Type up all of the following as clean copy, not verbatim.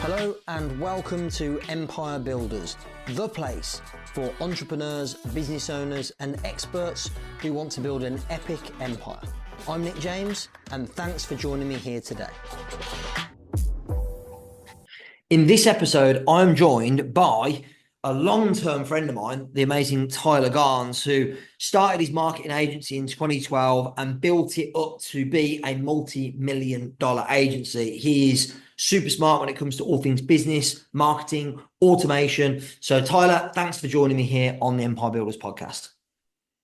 Hello and welcome to Empire Builders, the place for entrepreneurs, business owners and experts who want to build an epic empire. I'm Nick James and thanks for joining me here today. In this episode, I'm joined by a long-term friend of mine, the amazing Tyler Garns, who started his marketing agency in 2012 and built it up to be a multi-million-dollar agency. He is super smart when it comes to all things business, marketing, automation. So Tyler, thanks for joining me here on the Empire Builders podcast.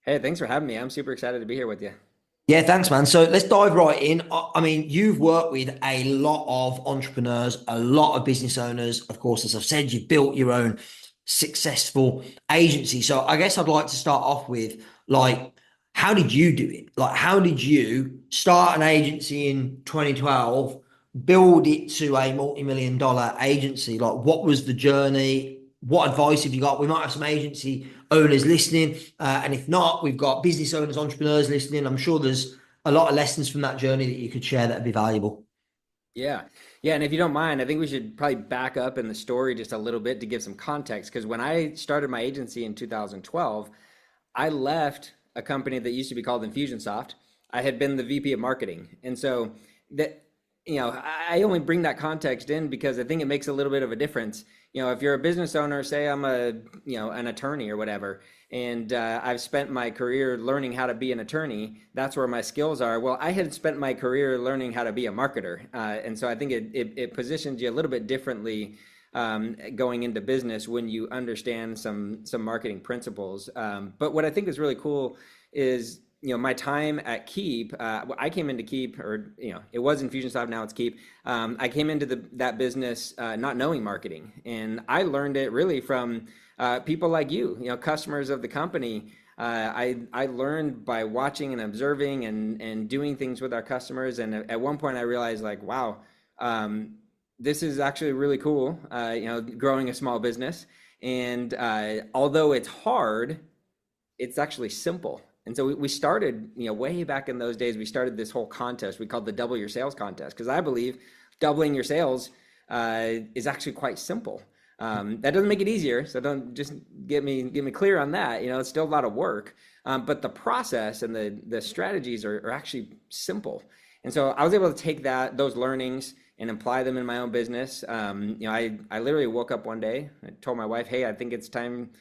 Hey, thanks for having me. I'm super excited to be here with you. Yeah, thanks, man. So let's dive right in. I mean, you've worked with a lot of entrepreneurs, a lot of business owners. Of course, as I've said, you've built your own successful agency. So I guess I'd like to start off with, like, how did you do it? Like, how did you start an agency in 2012, build it to a multi-million-dollar agency? Like, what was the journey? What advice have you got? We might have some agency owners listening. And if not, we've got business owners, entrepreneurs listening. I'm sure there's a lot of lessons from that journey that you could share that would be valuable. Yeah. And if you don't mind, I think we should probably back up in the story just a little bit to give some context. Because when I started my agency in 2012, I left a company that used to be called Infusionsoft. I had been the VP of marketing. And so that, I only bring that context in because I think it makes a little bit of a difference. If you're a business owner, say I'm an attorney or whatever, and I've spent my career learning how to be an attorney, that's where my skills are. Well, I had spent my career learning how to be a marketer. And so I think it positions you a little bit differently going into business when you understand some marketing principles. But what I think is really cool is, my time at Keap, I came into Keap, or, it was Infusionsoft, now it's Keap. I came into that business not knowing marketing. And I learned it really from people like you, customers of the company. I learned by watching and observing and doing things with our customers. And at one point I realized, like, wow, this is actually really cool, growing a small business. And although it's hard, it's actually simple. And so we started, way back in those days, we started this whole contest we called the Double Your Sales contest, because I believe doubling your sales is actually quite simple. That doesn't make it easier, so don't just get me clear on that. It's still a lot of work, but the process and the strategies are actually simple. And so I was able to take those learnings and apply them in my own business. I literally woke up one day, I told my wife, hey, I think it's time.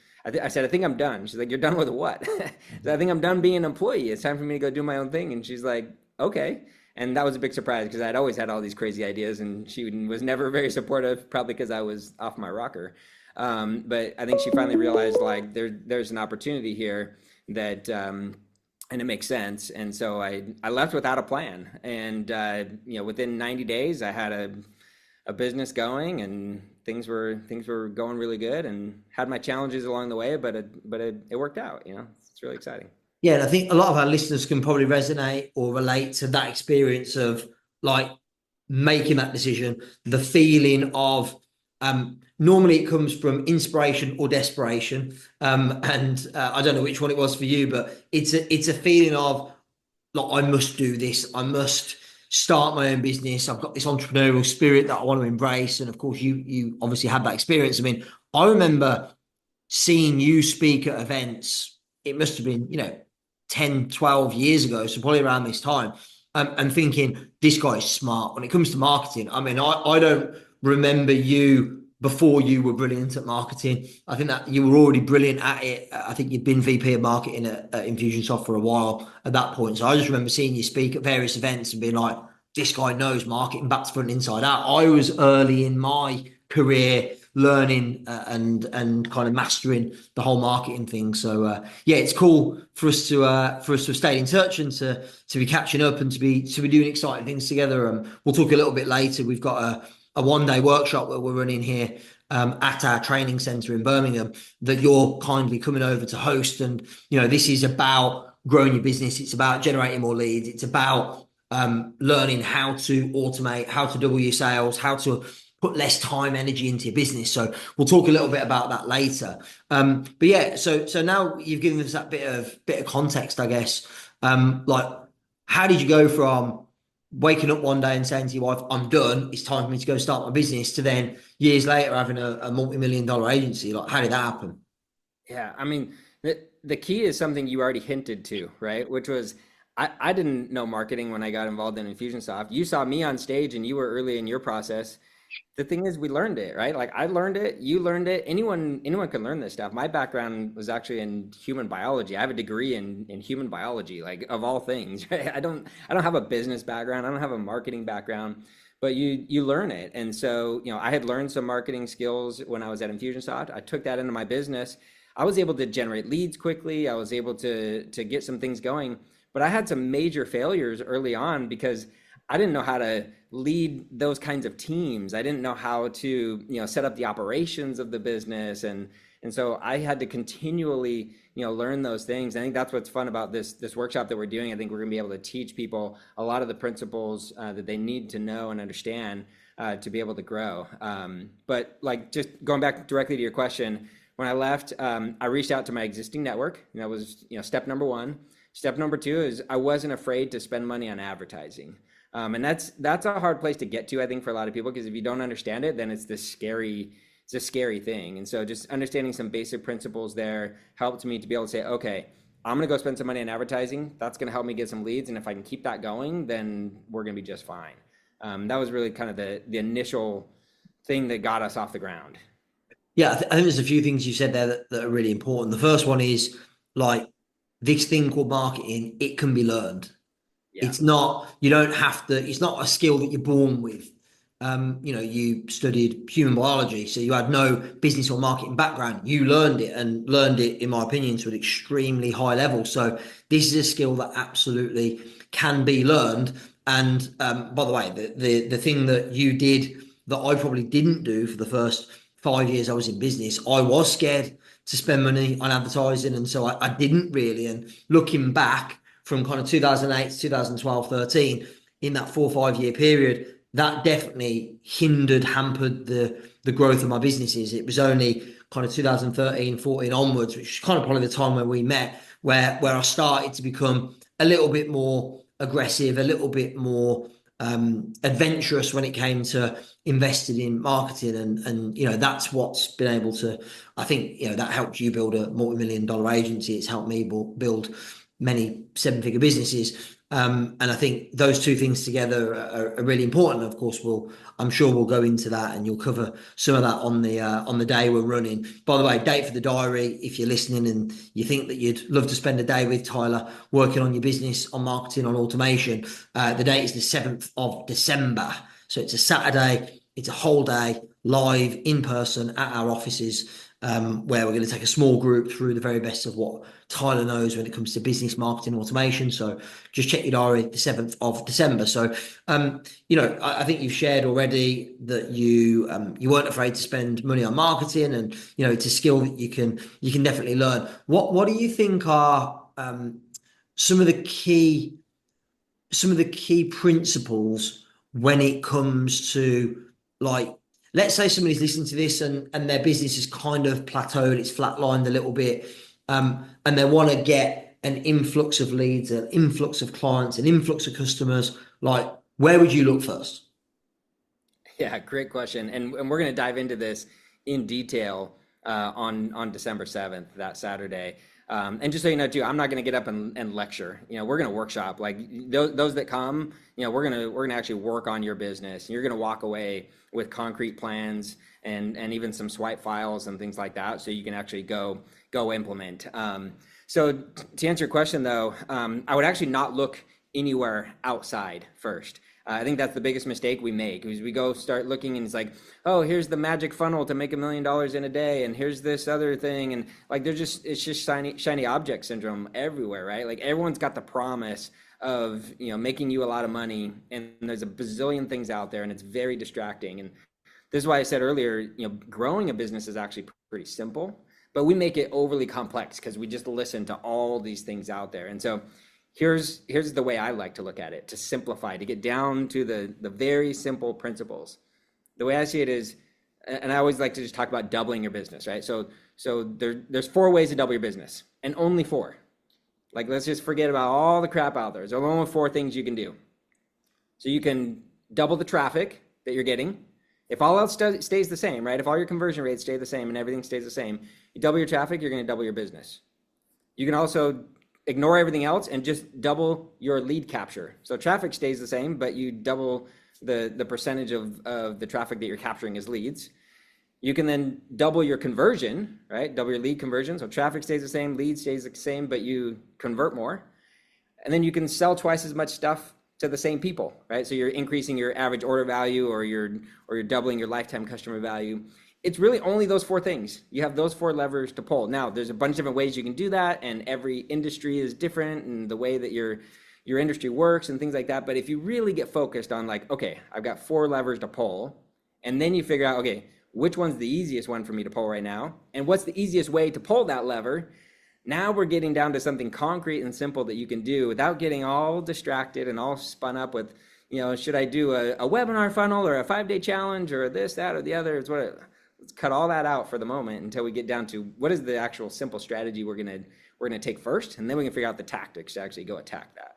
I said, I think I'm done. She's like, you're done with what? So I think I'm done being an employee. It's time for me to go do my own thing. And she's like, okay. And that was a big surprise because I'd always had all these crazy ideas and she was never very supportive, probably because I was off my rocker. But I think she finally realized, like, there's an opportunity here that, and it makes sense. And so I left without a plan. And, within 90 days, I had a business going and things were going really good, and had my challenges along the way, but it worked out. It's really exciting. Yeah, and I think a lot of our listeners can probably resonate or relate to that experience of, like, making that decision, the feeling of normally it comes from inspiration or desperation, and I don't know which one it was for you, but it's a feeling of, like, I must do this, I must start my own business, I've got this entrepreneurial spirit that I want to embrace. And of course you obviously had that experience. I mean, I remember seeing you speak at events, it must have been 10 12 years ago, so probably around this time, and thinking, this guy's smart when it comes to marketing. I mean, I don't remember you before you were brilliant at marketing. I think that you were already brilliant at it. I think you'd been VP of marketing at Infusionsoft for a while at that point. So I just remember seeing you speak at various events and being like, this guy knows marketing back to front, inside out. I was early in my career learning and kind of mastering the whole marketing thing. So yeah, it's cool for us to have stayed in touch and to be catching up and to be doing exciting things together. We'll talk a little bit later. We've got a one-day workshop that we're running here at our training centre in Birmingham that you're kindly coming over to host. And this is about growing your business. It's about generating more leads. It's about learning how to automate, how to double your sales, how to put less time, energy into your business. So we'll talk a little bit about that later. But yeah, so now you've given us that bit of context, I guess. Like, how did you go from waking up one day and saying to your wife, I'm done, it's time for me to go start my business, to then years later having a multi-million dollar agency? Like, how did that happen? Yeah, I mean, the key is something you already hinted to, right? Which was I didn't know marketing when I got involved in Infusionsoft. You saw me on stage and you were early in your process. The thing is, we learned it, right? Like I learned it, you learned it. Anyone can learn this stuff. My background was actually in human biology. I have a degree in human biology, like of all things, right? I don't have a business background. I don't have a marketing background, but you learn it. And so, I had learned some marketing skills when I was at Infusionsoft. I took that into my business. I was able to generate leads quickly. I was able to get some things going, but I had some major failures early on because I didn't know how to lead those kinds of teams. I didn't know how to, set up the operations of the business, and so I had to continually, learn those things. I think that's what's fun about this workshop that we're doing. I think we're going to be able to teach people a lot of the principles that they need to know and understand to be able to grow. But like just going back directly to your question, when I left, I reached out to my existing network. And that was, step number one. Step number two is I wasn't afraid to spend money on advertising. And that's a hard place to get to, I think, for a lot of people, because if you don't understand it, then it's a scary thing. And so just understanding some basic principles there helped me to be able to say, okay, I'm gonna go spend some money on advertising. That's gonna help me get some leads, and if I can keep that going, then we're gonna be just fine. That was really kind of the initial thing that got us off the ground. Yeah, I think there's a few things you said there that are really important. The first one is like this thing called marketing, it can be learned. Yeah. It's not, you don't have to, it's not a skill that you're born with. You studied human biology, so you had no business or marketing background. You learned it, and learned it, in my opinion, to an extremely high level. So this is a skill that absolutely can be learned. And by the way, the thing that you did that I probably didn't do for the first 5 years I was in business, I was scared to spend money on advertising, and so I didn't really. And looking back from kind of 2008 to 2012, 13, in that 4 or 5 year period, that definitely hampered the growth of my businesses. It was only kind of 2013, 14 onwards, which is kind of probably the time when we met, where I started to become a little bit more aggressive, a little bit more adventurous when it came to invested in marketing, and that's what's been able to, I think, that helped you build a multi-million dollar agency. It's helped me build many seven-figure businesses. And I think those two things together are really important. Of course, I'm sure we'll go into that, and you'll cover some of that on the day we're running. By the way, date for the diary, if you're listening and you think that you'd love to spend a day with Tyler working on your business, on marketing, on automation, the date is the 7th of December. So it's a Saturday, it's a whole day, live in person at our offices, where we're going to take a small group through the very best of what Tyler knows when it comes to business, marketing, automation. So just check your diary, the 7th of December. So, I think you've shared already that you weren't afraid to spend money on marketing, and it's a skill that you can definitely learn. What do you think are some of the key some of the key principles when it comes to, like, let's say somebody's listening to this, and their business is kind of plateaued, it's flatlined a little bit, and they want to get an influx of leads, an influx of clients, an influx of customers. Like, where would you look first? Yeah, great question. And we're going to dive into this in detail on December 7th, that Saturday. And just so you know, too, I'm not going to get up and lecture. We're going to workshop. Like those that come, we're gonna actually work on your business. You're going to walk away with concrete plans and even some swipe files and things like that, so you can actually go implement. So to answer your question, though, I would actually not look anywhere outside first. I think that's the biggest mistake we make, is we go start looking and it's like, oh, here's the magic funnel to make $1 million in a day, and here's this other thing, and like it's just shiny object syndrome everywhere, right? Like everyone's got the promise of making you a lot of money, and there's a bazillion things out there, and it's very distracting. And this is why I said earlier, growing a business is actually pretty simple, but we make it overly complex because we just listen to all these things out there. And so here's the way I like to look at it, to simplify, to get down to the very simple principles. The way I see it is, and I always like to just talk about doubling your business, right? So there's 4 ways to double your business, and only 4. Like, let's just forget about all the crap out there. There's only 4 things you can do. So you can double the traffic that you're getting. If all else stays the same, right? If all your conversion rates stay the same and everything stays the same, you double your traffic, you're going to double your business. You can also ignore everything else and just double your lead capture. So traffic stays the same, but you double the percentage of the traffic that you're capturing as leads. You can then double your conversion, right? Double your lead conversion. So traffic stays the same, lead stays the same, but you convert more. And then you can sell twice as much stuff to the same people, right? So you're increasing your average order value, or you're doubling your lifetime customer value. It's really only those four things. You have those four levers to pull. Now, there's a bunch of different ways you can do that, and every industry is different, and the way that your industry works and things like that. But if you really get focused on like, okay, I've got four levers to pull, and then you figure out, okay, which one's the easiest one for me to pull right now, and what's the easiest way to pull that lever. Now we're getting down to something concrete and simple that you can do without getting all distracted and all spun up with, should I do a webinar funnel or a 5-day challenge or this, that, or the other? Let's cut all that out for the moment until we get down to what is the actual simple strategy we're gonna take first, and then we can figure out the tactics to actually go attack that.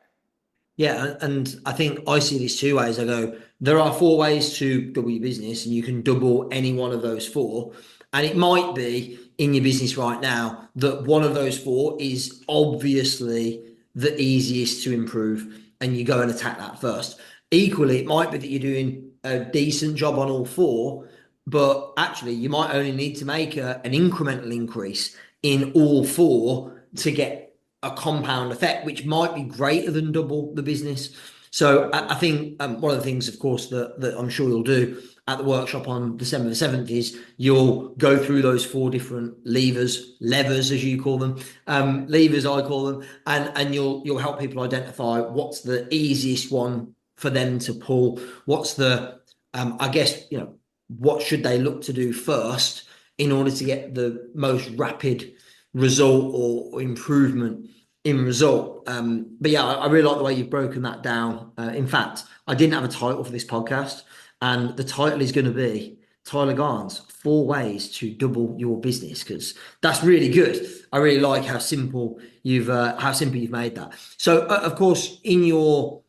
Yeah, and I think I see this two ways. I go, there are four ways to double your business, and you can double any one of those four. And it might be in your business right now that one of those four is obviously the easiest to improve, and you go and attack that first. Equally, it might be that you're doing a decent job on all four, but actually you might only need to make an incremental increase in all four to get a compound effect, which might be greater than double the business. So I think one of the things, of course, that I'm sure you'll do at the workshop on December the 7th is you'll go through those four different levers as you call them, levers I call them, and you'll help people identify what's the easiest one for them to pull. What's the I guess what should they look to do first in order to get the most rapid result or improvement in result. But yeah, I really like the way you've broken that down. In fact, I didn't have a title for this podcast, and the title is going to be Tyler Garns, 4 Ways to Double Your Business, because that's really good. I really like how simple you've made that. So of course, in your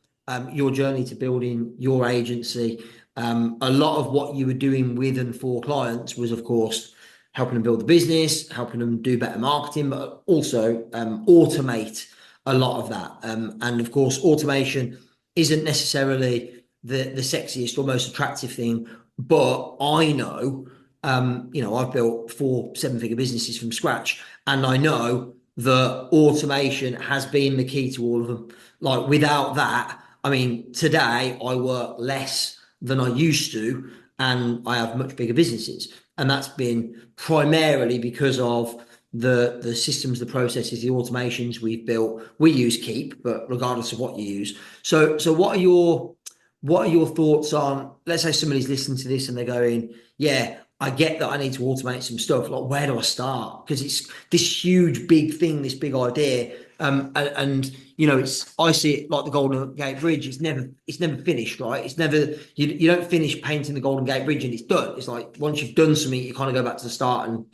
journey to building your agency, a lot of what you were doing with and for clients was, of course, helping them build the business, helping them do better marketing, but also automate a lot of that. And of course, automation isn't necessarily the sexiest or most attractive thing, but I know, I've built 4 7-figure businesses from scratch, and I know that automation has been the key to all of them. Like without that, I mean, today I work less than I used to, and I have much bigger businesses. And that's been primarily because of the systems, the processes, the automations we've built. We use Keap, but regardless of what you use. So what are your thoughts on, let's say somebody's listening to this and they're going, yeah, I get that I need to automate some stuff. Like, where do I start? Because it's this huge, big thing, this big idea. And I see it like the Golden Gate Bridge. It's never finished, right? It's never, you don't finish painting the Golden Gate Bridge and it's done. It's like once you've done something, you kind of go back to the start and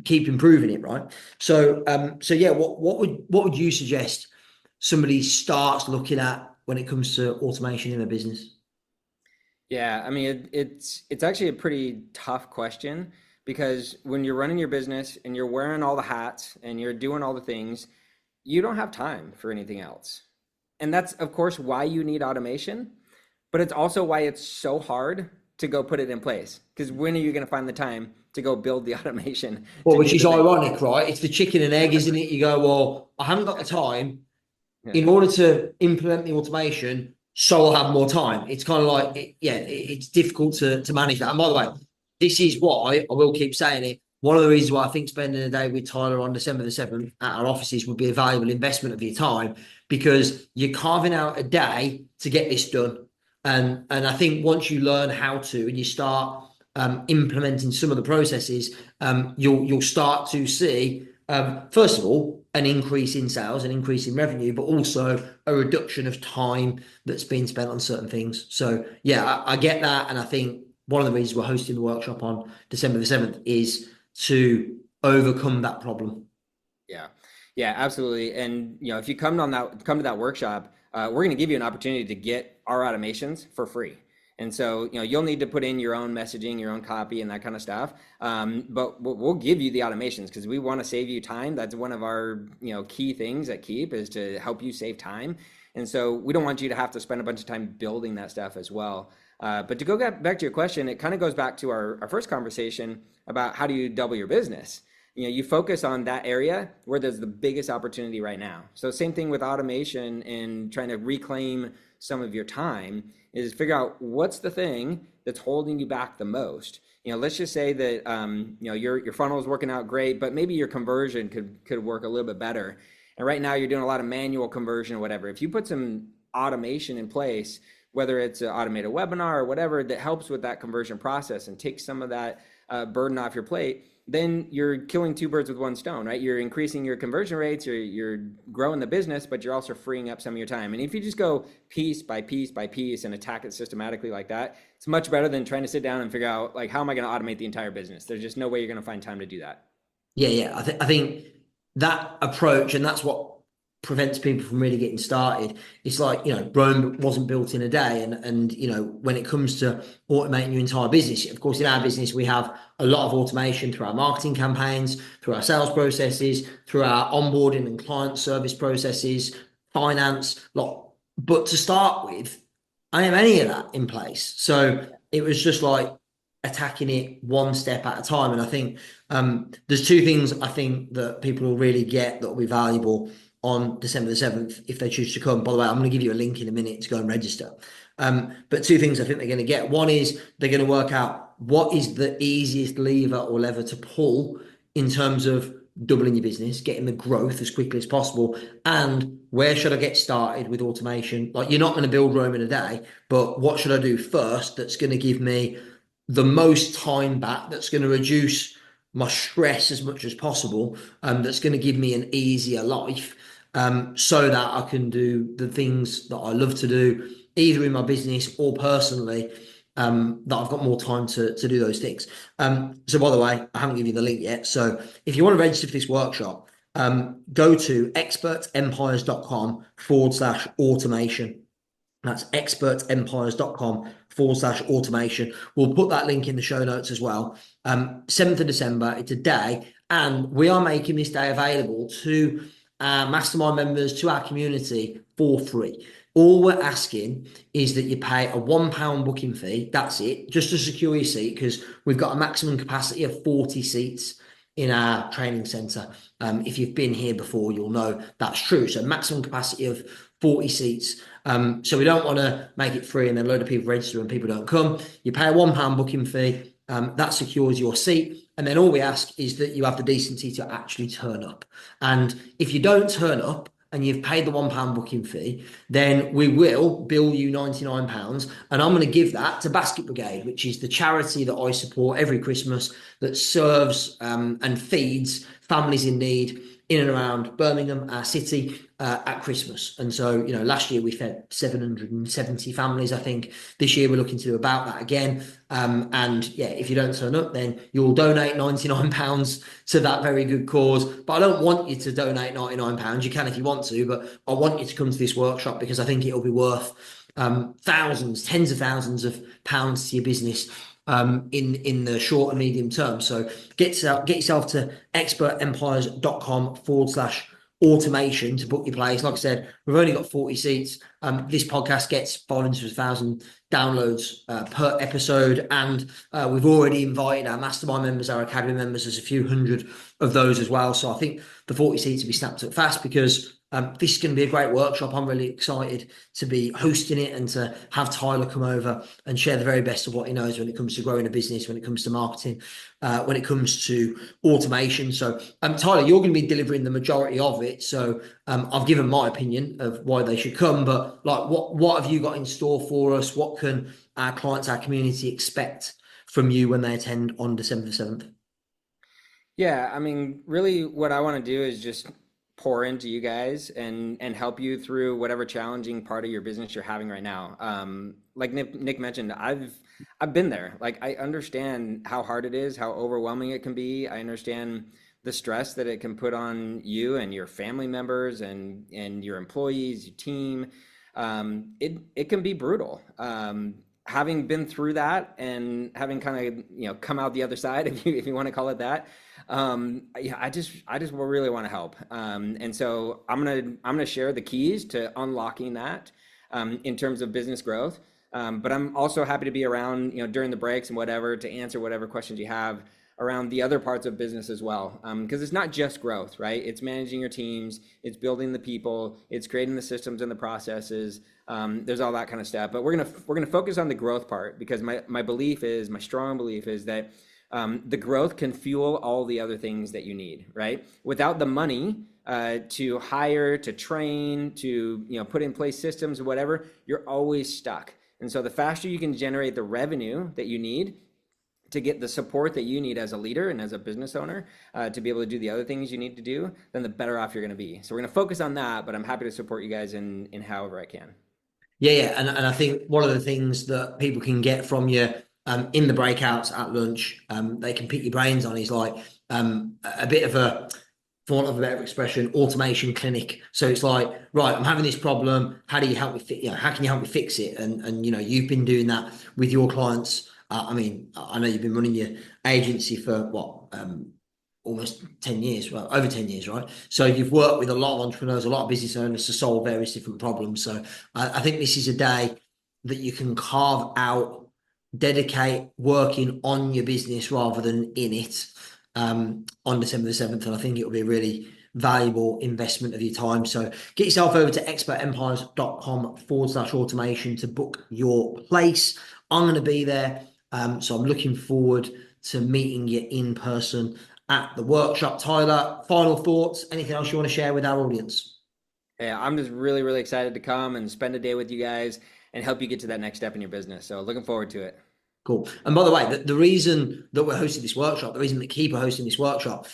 keep improving it, right? So yeah, what would you suggest somebody starts looking at when it comes to automation in a business? Yeah, I mean, it's actually a pretty tough question, because when you're running your business and you're wearing all the hats and you're doing all the things, you don't have time for anything else. And that's, of course, why you need automation, but it's also why it's so hard to go put it in place. Because when are you going to find the time to go build the automation Well, to which do is the thing? ironic, right? It's the chicken and egg, isn't it? You go, well, I haven't got the time Yeah. in order to implement the automation, so I'll have more time. It's kind of like, it's difficult to manage that. And by the way, this is why I will keep saying it. One of the reasons why I think spending a day with Tyler on December the 7th at our offices would be a valuable investment of your time, because you're carving out a day to get this done. And I think once you learn how to and you start implementing some of the processes, you'll start to see, first of all, an increase in sales, an increase in revenue, but also a reduction of time that's been spent on certain things. So yeah, I get that. And I think one of the reasons we're hosting the workshop on December the 7th is to overcome that problem. Yeah, yeah, absolutely. And if you come to that workshop, we're going to give you an opportunity to get our automations for free. And so, you'll need to put in your own messaging, your own copy, and that kind of stuff. But we'll give you the automations because we want to save you time. That's one of our, key things at Keap is to help you save time. And so we don't want you to have to spend a bunch of time building that stuff as well. But to go back to your question, it kind of goes back to our first conversation about how do you double your business. You focus on that area where there's the biggest opportunity right now. So same thing with automation and trying to reclaim some of your time is figure out what's the thing that's holding you back the most. Let's just say that your funnel is working out great, but maybe your conversion could work a little bit better. And right now you're doing a lot of manual conversion or whatever. If you put some automation in place, whether it's an automated webinar or whatever that helps with that conversion process and takes some of that burden off your plate, then you're killing two birds with one stone, right? You're increasing your conversion rates, you're growing the business, but you're also freeing up some of your time. And if you just go piece by piece by piece and attack it systematically like that, it's much better than trying to sit down and figure out, like, how am I going to automate the entire business? There's just no way you're going to find time to do that. Yeah. I think that approach, and that's what prevents people from really getting started. It's like, Rome wasn't built in a day. And when it comes to automating your entire business, of course, in our business, we have a lot of automation through our marketing campaigns, through our sales processes, through our onboarding and client service processes, finance, lot. But to start with, I don't have any of that in place. So it was just like attacking it one step at a time. And I think there's two things I think that people will really get that will be valuable on December the 7th if they choose to come. By the way, I'm going to give you a link in a minute to go and register. But two things I think they're going to get. One is they're going to work out what is the easiest lever or lever to pull in terms of doubling your business, getting the growth as quickly as possible, and where should I get started with automation? Like, you're not going to build Rome in a day, but what should I do first that's going to give me the most time back, that's going to reduce my stress as much as possible, that's going to give me an easier life, so that I can do the things that I love to do, either in my business or personally, that I've got more time to do those things. So by the way, I haven't given you the link yet. So if you want to register for this workshop, go to expertempires.com/automation. That's expertempires.com/automation. We'll put that link in the show notes as well. 7th of December, it's a day, and we are making this day available to our mastermind members, to our community, for free. All we're asking is that you pay a £1 booking fee. That's it, just to secure your seat, because we've got a maximum capacity of 40 seats in our training centre. If you've been here before, you'll know that's true. So maximum capacity of 40 seats. So we don't want to make it free and then a load of people register and people don't come. You pay a £1 booking fee. That secures your seat. And then all we ask is that you have the decency to actually turn up. And if you don't turn up and you've paid the £1 booking fee, then we will bill you £99. And I'm going to give that to Basket Brigade, which is the charity that I support every Christmas, that serves and feeds families in need in and around Birmingham, our city, at Christmas. And so, last year we fed 770 families, I think. This year we're looking to do about that again. And yeah, if you don't turn up, then you'll donate £99 to that very good cause. But I don't want you to donate £99. You can if you want to, but I want you to come to this workshop because I think it'll be worth thousands, tens of thousands of pounds to your business in the short and medium term. So get yourself to expertempires.com/automation to book your place. Like I said, we've only got 40 seats. This podcast gets 500,000 downloads per episode, and we've already invited our mastermind members, our academy members. There's a few hundred of those as well. So I think the 40 seats will be snapped up fast, because this is going to be a great workshop. I'm really excited to be hosting it and to have Tyler come over and share the very best of what he knows when it comes to growing a business, when it comes to marketing, when it comes to automation. So Tyler, you're going to be delivering the majority of it. So I've given my opinion of why they should come, but like, what have you got in store for us? What can our clients, our community expect from you when they attend on December the 7th? Yeah, I mean, really what I want to do is just pour into you guys and help you through whatever challenging part of your business you're having right now. Like Nick mentioned, I've been there. Like, I understand how hard it is, how overwhelming it can be. I understand the stress that it can put on you and your family members and your employees, your team. it can be brutal. Having been through that and having kind of, come out the other side, if you want to call it that, yeah, I just really want to help. And so I'm gonna share the keys to unlocking that, in terms of business growth. But I'm also happy to be around, during the breaks and whatever, to answer whatever questions you have around the other parts of business as well. Because it's not just growth, right? It's managing your teams, it's building the people, it's creating the systems and the processes. There's all that kind of stuff. But we're gonna focus on the growth part, because my strong belief is that the growth can fuel all the other things that you need, right? Without the money to hire, to train, to put in place systems or whatever, you're always stuck. And so the faster you can generate the revenue that you need to get the support that you need as a leader and as a business owner, to be able to do the other things you need to do, then the better off you're going to be. So we're going to focus on that, but I'm happy to support you guys in however I can. Yeah, and I think one of the things that people can get from you in the breakouts at lunch, they can pick your brains on, is like a bit of a, for want of a better expression, automation clinic. So it's like, right, I'm having this problem. How do you help me how can you help me fix it? And you've been doing that with your clients. I mean, I know you've been running your agency for what, almost 10 years, well, over 10 years, right? So you've worked with a lot of entrepreneurs, a lot of business owners to solve various different problems. So I think this is a day that you can carve out, dedicate working on your business rather than in it, on December the 7th. And I think it will be a really valuable investment of your time. So get yourself over to expertempires.com/automation to book your place. I'm going to be there. So I'm looking forward to meeting you in person at the workshop. Tyler, final thoughts? Anything else you want to share with our audience? Yeah, I'm just really, really excited to come and spend a day with you guys and help you get to that next step in your business. So looking forward to it. Cool. And by the way, the reason that we're hosting this workshop, the reason that Keap are hosting this workshop,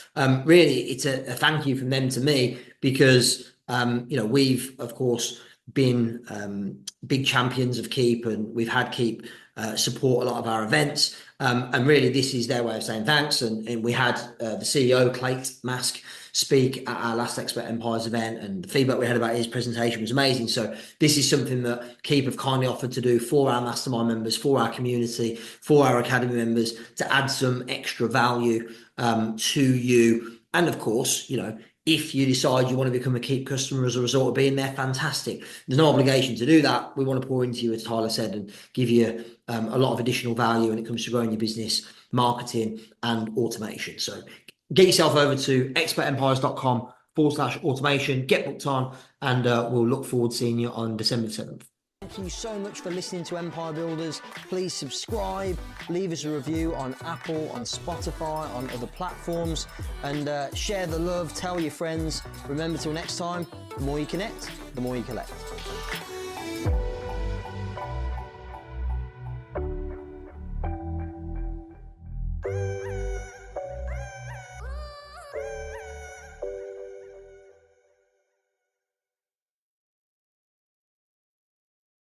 really, it's a thank you from them to me, because we've of course been big champions of Keap, and we've had Keap support a lot of our events, and really this is their way of saying thanks. And we had the CEO Clayt Mask speak at our last Expert Empires event, and the feedback we had about his presentation was amazing. So this is something that Keap have kindly offered to do for our mastermind members, for our community, for our academy members, to add some extra value to you. And of course, if you decide you want to become a Keap customer as a result of being there, fantastic. There's no obligation to do that. We want to pour into you, as Tyler said, and give you a lot of additional value when it comes to growing your business, marketing, and automation. So get yourself over to expertempires.com/automation, get booked on, and we'll look forward to seeing you on December 7th. Thank you so much for listening to Empire Builders. Please subscribe, leave us a review on Apple, on Spotify, on other platforms, and share the love, tell your friends. Remember, till next time, the more you connect, the more you collect.